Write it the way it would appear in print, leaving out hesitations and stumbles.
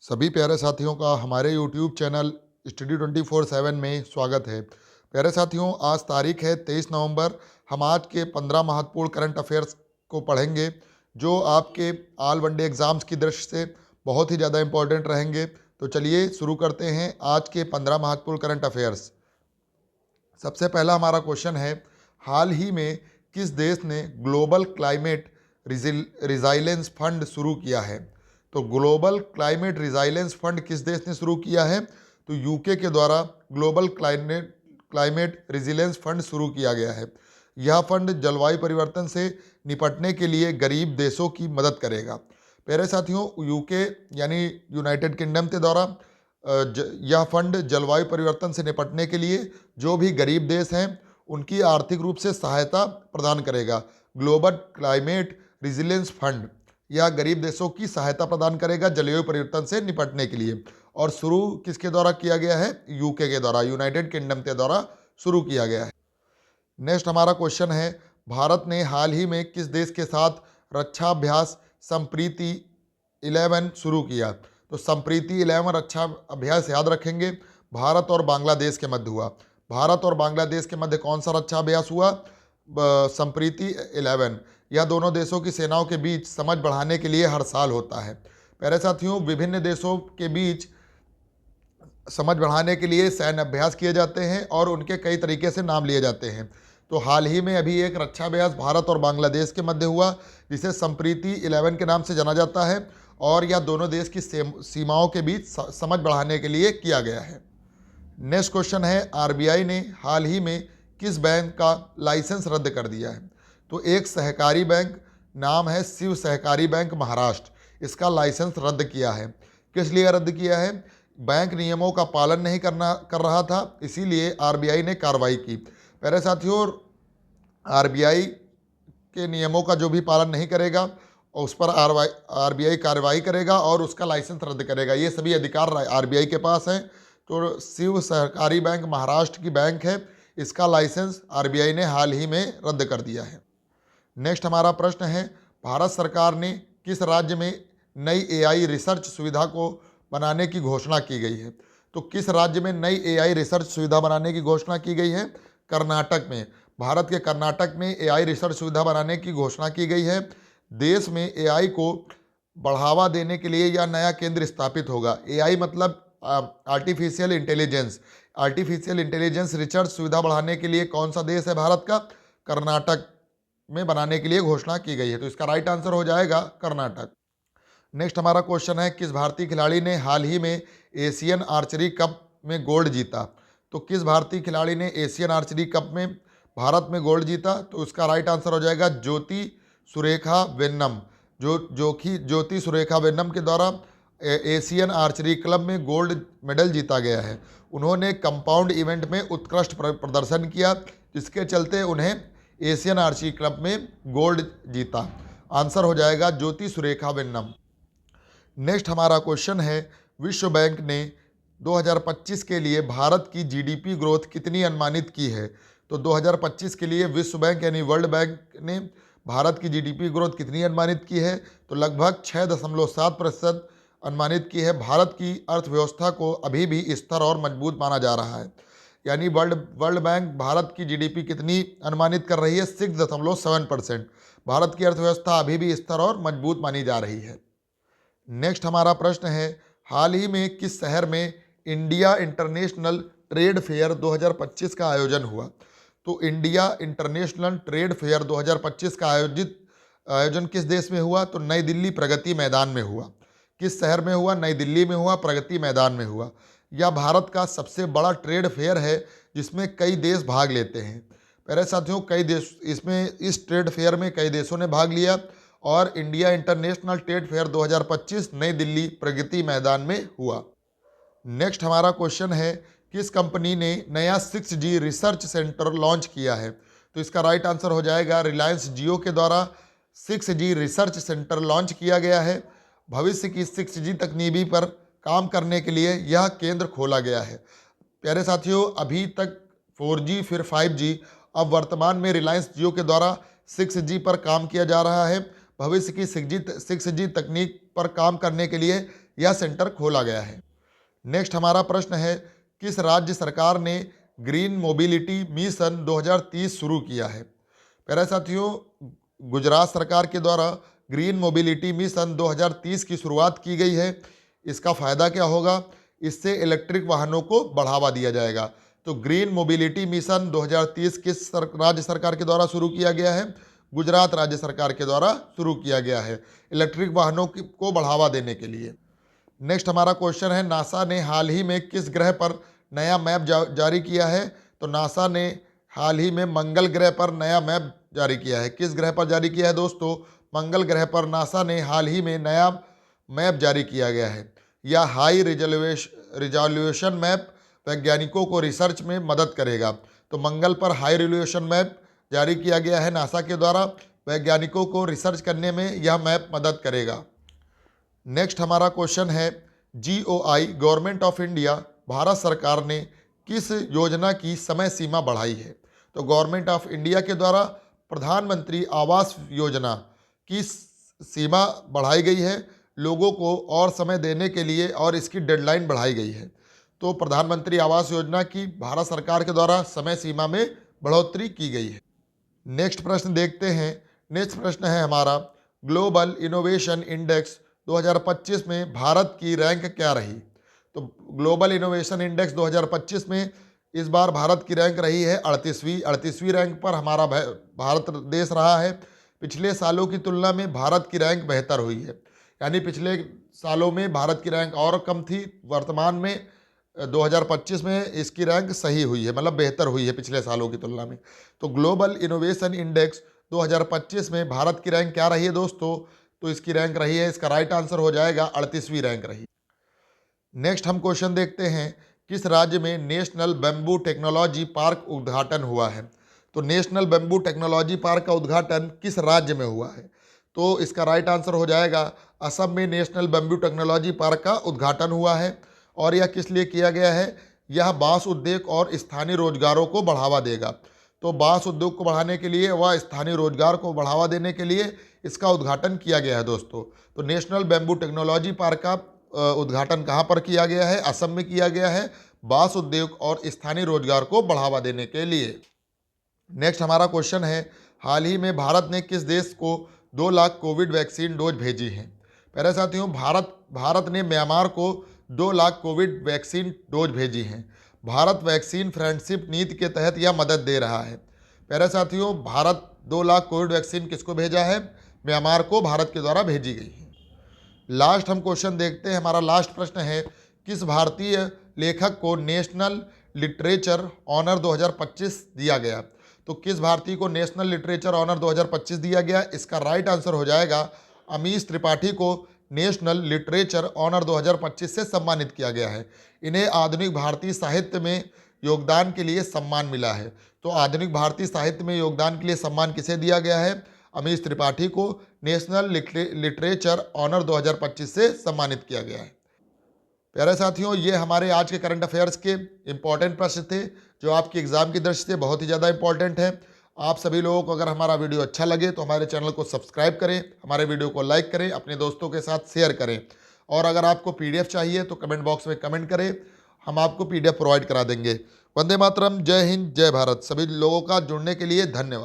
सभी प्यारे साथियों का हमारे YouTube चैनल स्टडी 24/7 में स्वागत है। प्यारे साथियों, आज तारीख है 23 नवंबर। हम आज के 15 महत्वपूर्ण करंट अफेयर्स को पढ़ेंगे, जो आपके ऑल वनडे एग्ज़ाम्स की दृष्टि से बहुत ही ज़्यादा इम्पोर्टेंट रहेंगे। तो चलिए शुरू करते हैं आज के 15 महत्वपूर्ण करंट अफेयर्स। सबसे पहला हमारा क्वेश्चन है, हाल ही में किस देश ने ग्लोबल क्लाइमेट रिजाइलेंस फंड शुरू किया है? तो ग्लोबल क्लाइमेट रिजाइलेंस फंड किस देश ने शुरू किया है? तो यूके के द्वारा global climate climate resilience fund शुरू किया गया है। यह फंड जलवायु परिवर्तन से निपटने के लिए गरीब देशों की मदद करेगा। प्यारे साथियों, यूके यानी यूनाइटेड किंगडम के द्वारा यह फंड जलवायु परिवर्तन से निपटने के लिए जो भी गरीब देश हैं उनकी आर्थिक रूप से सहायता प्रदान करेगा। ग्लोबल क्लाइमेट रिजिलेंस फंड यह गरीब देशों की सहायता प्रदान करेगा जलवायु परिवर्तन से निपटने के लिए। और शुरू किसके द्वारा किया गया है? यूके के द्वारा, यूनाइटेड किंगडम के द्वारा शुरू किया गया है। नेक्स्ट हमारा क्वेश्चन है, भारत ने हाल ही में किस देश के साथ रक्षा अभ्यास संप्रीति 11 शुरू किया? तो संप्रीति 11 रक्षा अभ्यास याद रखेंगे, भारत और बांग्लादेश के मध्य हुआ। भारत और बांग्लादेश के मध्य कौन सा रक्षा अभ्यास हुआ? संप्रीति 11। यह दोनों देशों की सेनाओं के बीच समझ बढ़ाने के लिए हर साल होता है। प्यारे साथियों, विभिन्न देशों के बीच समझ बढ़ाने के लिए सैन्य अभ्यास किए जाते हैं और उनके कई तरीके से नाम लिए जाते हैं। तो हाल ही में अभी एक रक्षा अभ्यास भारत और बांग्लादेश के मध्य हुआ, जिसे संप्रीति 11 के नाम से जाना जाता है, और यह दोनों देश की सीमाओं के बीच समझ बढ़ाने के लिए किया गया है। नेक्स्ट क्वेश्चन है, आरबीआई ने हाल ही में किस बैंक का लाइसेंस रद्द कर दिया है? तो एक सहकारी बैंक, नाम है शिव सहकारी बैंक महाराष्ट्र, इसका लाइसेंस रद्द किया है। किस लिए रद्द किया है? बैंक नियमों का पालन नहीं कर रहा था, इसीलिए आरबीआई ने कार्रवाई की। प्यारे साथियों, आरबीआई के नियमों का जो भी पालन नहीं करेगा उस पर आरबीआई कार्रवाई करेगा और उसका लाइसेंस रद्द करेगा। ये सभी अधिकार आरबीआई के पास हैं। तो शिव सहकारी बैंक महाराष्ट्र की बैंक है, इसका लाइसेंस आरबीआई ने हाल ही में रद्द कर दिया है। नेक्स्ट हमारा प्रश्न है, भारत सरकार ने किस राज्य में नई एआई रिसर्च सुविधा को बनाने की घोषणा की गई है? तो किस राज्य में नई एआई रिसर्च सुविधा बनाने की घोषणा की गई है? कर्नाटक में। भारत के कर्नाटक में एआई रिसर्च सुविधा बनाने की घोषणा की गई है। देश में एआई को बढ़ावा देने के लिए यह नया केंद्र स्थापित होगा। एआई मतलब artificial intelligence. Artificial intelligence research सुविधा बढ़ाने के लिए कौन सा देश है भारत का? कर्नाटक में बनाने के लिए घोषणा की गई है। तो इसका राइट आंसर हो जाएगा कर्नाटक। नेक्स्ट हमारा क्वेश्चन है, किस भारतीय खिलाड़ी ने हाल ही में एशियन आर्चरी कप में गोल्ड जीता? तो किस भारतीय खिलाड़ी ने एशियन आर्चरी कप में भारत में गोल्ड जीता? तो उसका राइट आंसर हो जाएगा ज्योति सुरेखा वेन्नम। ज्योति सुरेखा वेन्नम के द्वारा एशियन आर्चरी क्लब में गोल्ड मेडल जीता गया है। उन्होंने कंपाउंड इवेंट में उत्कृष्ट प्रदर्शन किया, जिसके चलते उन्हें एशियन आर्चरी क्लब में गोल्ड जीता। आंसर हो जाएगा ज्योति सुरेखा वेन्नम। नेक्स्ट हमारा क्वेश्चन है, विश्व बैंक ने 2025 के लिए भारत की जीडीपी ग्रोथ कितनी अनुमानित की है? तो 2025 के लिए विश्व बैंक यानी वर्ल्ड बैंक ने भारत की जीडीपी ग्रोथ कितनी अनुमानित की है? तो लगभग 6.7% अनुमानित की है। भारत की अर्थव्यवस्था को अभी भी स्थिर और मजबूत माना जा रहा है। यानी वर्ल्ड बैंक भारत की जीडीपी कितनी अनुमानित कर रही है? 6.7%। भारत की अर्थव्यवस्था अभी भी स्थिर और मजबूत मानी जा रही है। नेक्स्ट हमारा प्रश्न है, हाल ही में किस शहर में इंडिया इंटरनेशनल ट्रेड फेयर 2025 का आयोजन हुआ? तो इंडिया इंटरनेशनल ट्रेड फेयर 2025 का आयोजन किस देश में हुआ? तो नई दिल्ली प्रगति मैदान में हुआ। किस शहर में हुआ? नई दिल्ली में हुआ, प्रगति मैदान में हुआ। यह भारत का सबसे बड़ा ट्रेड फेयर है, जिसमें कई देश भाग लेते हैं। प्यारे साथियों, इस ट्रेड फेयर में कई देशों ने भाग लिया और इंडिया इंटरनेशनल ट्रेड फेयर 2025 नई दिल्ली प्रगति मैदान में हुआ। नेक्स्ट हमारा क्वेश्चन है, किस कंपनी ने नया 6G रिसर्च सेंटर लॉन्च किया है? तो इसका राइट आंसर हो जाएगा रिलायंस जियो के द्वारा 6G रिसर्च सेंटर लॉन्च किया गया है। भविष्य की 6G तकनीकी पर काम करने के लिए यह केंद्र खोला गया है। प्यारे साथियों, अभी तक 4G फिर 5G, अब वर्तमान में रिलायंस जियो के द्वारा 6G पर काम किया जा रहा है। भविष्य की 6G तकनीक पर काम करने के लिए यह सेंटर खोला गया है। नेक्स्ट हमारा प्रश्न है, किस राज्य सरकार ने ग्रीन मोबिलिटी मिशन 2030 शुरू किया है? प्यारे साथियों, गुजरात सरकार के द्वारा ग्रीन मोबिलिटी मिशन 2030 की शुरुआत की गई है। इसका फ़ायदा क्या होगा? इससे इलेक्ट्रिक वाहनों को बढ़ावा दिया जाएगा। तो ग्रीन मोबिलिटी मिशन 2030 किस राज्य सरकार के द्वारा शुरू किया गया है? गुजरात राज्य सरकार के द्वारा शुरू किया गया है, इलेक्ट्रिक वाहनों को बढ़ावा देने के लिए। नेक्स्ट हमारा क्वेश्चन है, नासा ने हाल ही में किस ग्रह पर नया मैप जारी किया है? तो नासा ने हाल ही में मंगल ग्रह पर नया मैप जारी किया है। किस ग्रह पर जारी किया है दोस्तों? मंगल ग्रह पर नासा ने हाल ही में नया मैप जारी किया गया है। यह हाई रिजोल्यूशन मैप वैज्ञानिकों को रिसर्च में मदद करेगा। तो मंगल पर हाई रिजोल्यूशन मैप जारी किया गया है नासा के द्वारा, वैज्ञानिकों को रिसर्च करने में यह मैप मदद करेगा। नेक्स्ट हमारा क्वेश्चन है, GOI government of India Bharat सरकार ने किस योजना की समय सीमा बढ़ाई है? तो गवर्नमेंट ऑफ इंडिया के द्वारा प्रधानमंत्री आवास योजना की सीमा बढ़ाई गई है, लोगों को और समय देने के लिए, और इसकी डेडलाइन बढ़ाई गई है। तो प्रधानमंत्री आवास योजना की भारत सरकार के द्वारा समय सीमा में बढ़ोतरी की गई है। नेक्स्ट प्रश्न देखते हैं। नेक्स्ट प्रश्न है हमारा, ग्लोबल इनोवेशन इंडेक्स 2025 में भारत की रैंक क्या रही? तो ग्लोबल इनोवेशन इंडेक्स 2025 में इस बार भारत की रैंक रही है 38वीं रैंक पर हमारा भारत देश रहा है। पिछले सालों की तुलना में भारत की रैंक बेहतर हुई है, यानी पिछले सालों में भारत की रैंक और कम थी, वर्तमान में 2025 में इसकी रैंक सही हुई है, मतलब बेहतर हुई है पिछले सालों की तुलना में। तो ग्लोबल इनोवेशन इंडेक्स 2025 में भारत की रैंक क्या रही है दोस्तों? तो इसकी रैंक रही है, इसका राइट आंसर हो जाएगा 38वीं रैंक रही। नेक्स्ट हम क्वेश्चन देखते हैं, किस राज्य में नेशनल बैम्बू टेक्नोलॉजी पार्क उद्घाटन हुआ है? तो नेशनल बैम्बू टेक्नोलॉजी पार्क का उद्घाटन किस राज्य में हुआ है? तो इसका राइट आंसर हो जाएगा असम में नेशनल बैम्बू टेक्नोलॉजी पार्क का उद्घाटन हुआ है। और यह किस लिए किया गया है? यह बांस उद्योग और स्थानीय रोजगारों को बढ़ावा देगा। तो बांस उद्योग को बढ़ाने के लिए व स्थानीय रोजगार को बढ़ावा देने के लिए इसका उद्घाटन किया गया है दोस्तों। तो नेशनल बैम्बू टेक्नोलॉजी पार्क का उद्घाटन कहाँ पर किया गया है? असम में किया गया है, बांस उद्योग और स्थानीय रोजगार को बढ़ावा देने के लिए। नेक्स्ट हमारा क्वेश्चन है, हाल ही में भारत ने किस देश को 2 लाख कोविड वैक्सीन डोज भेजी हैं? प्यारे साथियों, भारत ने म्यांमार को 2 लाख कोविड वैक्सीन डोज भेजी हैं। भारत वैक्सीन फ्रेंडशिप नीति के तहत यह मदद दे रहा है। प्यारे साथियों, भारत 2 लाख कोविड वैक्सीन किसको भेजा है? म्यांमार को भारत के द्वारा भेजी गई है। लास्ट हम क्वेश्चन देखते हैं। हमारा लास्ट प्रश्न है, किस भारतीय लेखक को नेशनल लिटरेचर ऑनर 2025 दिया गया? तो किस भारतीय को नेशनल लिटरेचर ऑनर 2025 दिया गया? इसका राइट आंसर हो जाएगा अमीश त्रिपाठी को नेशनल लिटरेचर ऑनर 2025 से सम्मानित किया गया है। इन्हें आधुनिक भारतीय साहित्य में योगदान के लिए सम्मान मिला है। तो आधुनिक भारतीय साहित्य में योगदान के लिए सम्मान किसे दिया गया है? अमीश त्रिपाठी को नेशनल लिटरेचर ऑनर 2025 से सम्मानित किया गया है। प्यारे साथियों, ये हमारे आज के करंट अफेयर्स के इम्पॉर्टेंट प्रश्न थे, जो आपकी एग्जाम की दृष्टि से बहुत ही ज़्यादा इंपॉर्टेंट है। आप सभी लोगों को अगर हमारा वीडियो अच्छा लगे तो हमारे चैनल को सब्सक्राइब करें, हमारे वीडियो को लाइक करें, अपने दोस्तों के साथ शेयर करें। और अगर आपको PDF चाहिए तो कमेंट बॉक्स में कमेंट करें, हम आपको PDF प्रोवाइड करा देंगे। वंदे मातरम, जय हिंद, जय भारत। सभी लोगों का जुड़ने के लिए धन्यवाद।